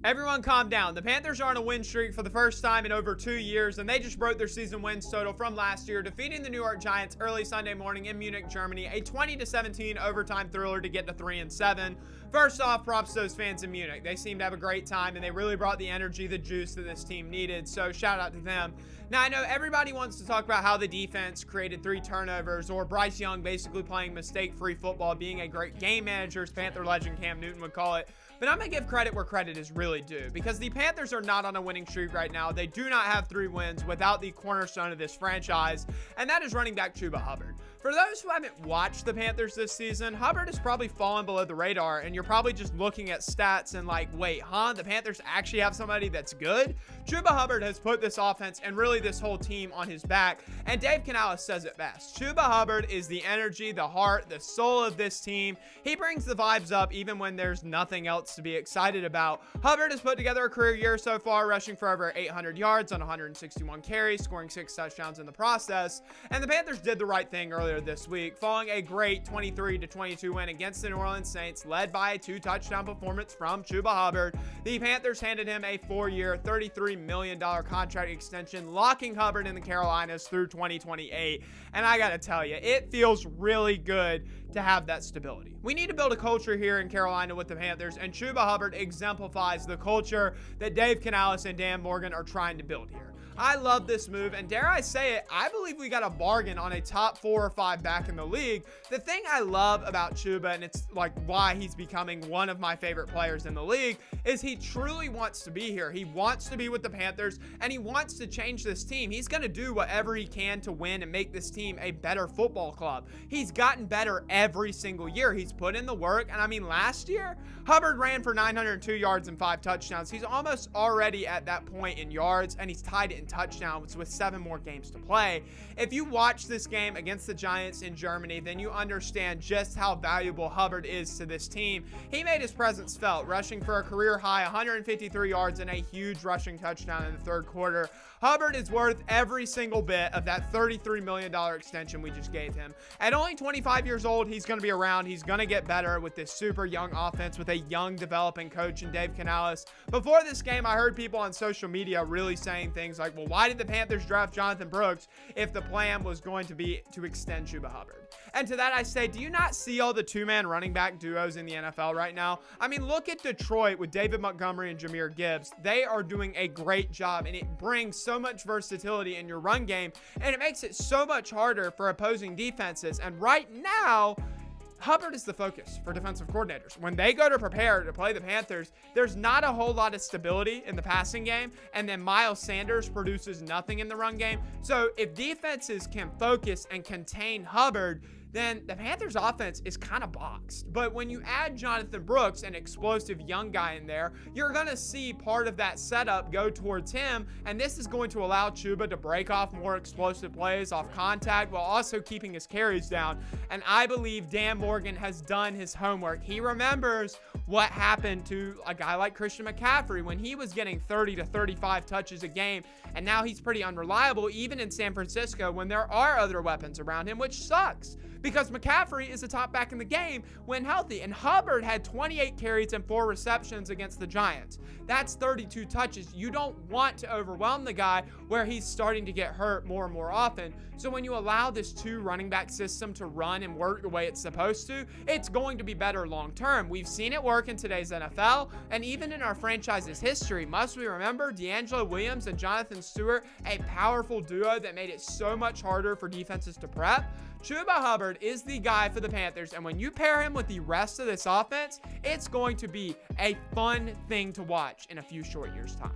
Everyone calm down. The Panthers are on a win streak for the first time in over 2 years, and they just broke their season wins total from last year, defeating the New York Giants early Sunday morning in Munich, Germany, a 20-17 overtime thriller to get to 3-7. First off, props to those fans in Munich. They seemed to have a great time, and they really brought the energy, the juice that this team needed, so shout out to them. Now, I know everybody wants to talk about how the defense created 3 turnovers, or Bryce Young basically playing mistake-free football, being a great game manager, as Panther legend Cam Newton would call it. But I'm going to give credit where credit is really due, because the Panthers are not on a winning streak right now. They do not have 3 wins without the cornerstone of this franchise, and that is running back Chuba Hubbard. For those who haven't watched the Panthers this season, Hubbard has probably fallen below the radar, and you're probably just looking at stats and like, wait, the Panthers actually have somebody that's good? Chuba Hubbard has put this offense and really this whole team on his back, and Dave Canales says it best. Chuba Hubbard is the energy, the heart, the soul of this team. He brings the vibes up even when there's nothing else to be excited about. Hubbard has put together a career year so far, rushing for over 800 yards on 161 carries, scoring 6 touchdowns in the process, and the Panthers did the right thing earlier this week, following a great 23-22 win against the New Orleans Saints, led by a 2-touchdown performance from Chuba Hubbard. The Panthers handed him a 4-year, $33 million contract extension, locking Hubbard in the Carolinas through 2028. And I gotta tell you, it feels really good to have that stability. We need to build a culture here in Carolina with the Panthers, and Chuba Hubbard exemplifies the culture that Dave Canales and Dan Morgan are trying to build here. I love this move, and dare I say it, I believe we got a bargain on a top 4 or 5 back in the league. The thing I love about Chuba, and it's like why he's becoming one of my favorite players in the league, is he truly wants to be here. He wants to be with the Panthers, and he wants to change this team. He's going to do whatever he can to win and make this team a better football club. He's gotten better every single year. He's put in the work, and I mean, last year, Hubbard ran for 902 yards and 5 touchdowns. He's almost already at that point in yards, and he's tied it in touchdowns with 7 more games to play. If you watch this game against the Giants in Germany, then you understand just how valuable Hubbard is to this team. He made his presence felt, rushing for a career high 153 yards and a huge rushing touchdown in the 3rd quarter. Hubbard is worth every single bit of that $33 million extension we just gave him. At only 25 years old, he's going to be around. He's going to get better with this super young offense with a young developing coach in Dave Canales. Before this game, I heard people on social media really saying things like, well, why did the Panthers draft Jonathan Brooks if the plan was going to be to extend Chuba Hubbard? And to that I say, do you not see all the 2-man running back duos in the NFL right now? I mean, look at Detroit with David Montgomery and Jahmyr Gibbs. They are doing a great job, and it brings so much versatility in your run game, and it makes it so much harder for opposing defenses. And right now, Hubbard is the focus for defensive coordinators. When they go to prepare to play the Panthers, there's not a whole lot of stability in the passing game, and then Miles Sanders produces nothing in the run game. So if defenses can focus and contain Hubbard, then the Panthers offense is kind of boxed. But when you add Jonathan Brooks, an explosive young guy in there, you're going to see part of that setup go towards him, and this is going to allow Chuba to break off more explosive plays off contact while also keeping his carries down. And I believe Dan Morgan has done his homework. He remembers what happened to a guy like Christian McCaffrey when he was getting 30 to 35 touches a game, and now he's pretty unreliable even in San Francisco when there are other weapons around him, which sucks, because McCaffrey is the top back in the game when healthy, and Hubbard had 28 carries and 4 receptions against the Giants. That's 32 touches. You don't want to overwhelm the guy where he's starting to get hurt more and more often. So when you allow this 2 running back system to run and work the way it's supposed to, it's going to be better long term. We've seen it work in today's NFL, and even in our franchise's history. Must we remember D'Angelo Williams and Jonathan Stewart, a powerful duo that made it so much harder for defenses to prep? Chuba Hubbard is the guy for the Panthers, and when you pair him with the rest of this offense, it's going to be a fun thing to watch in a few short years' time.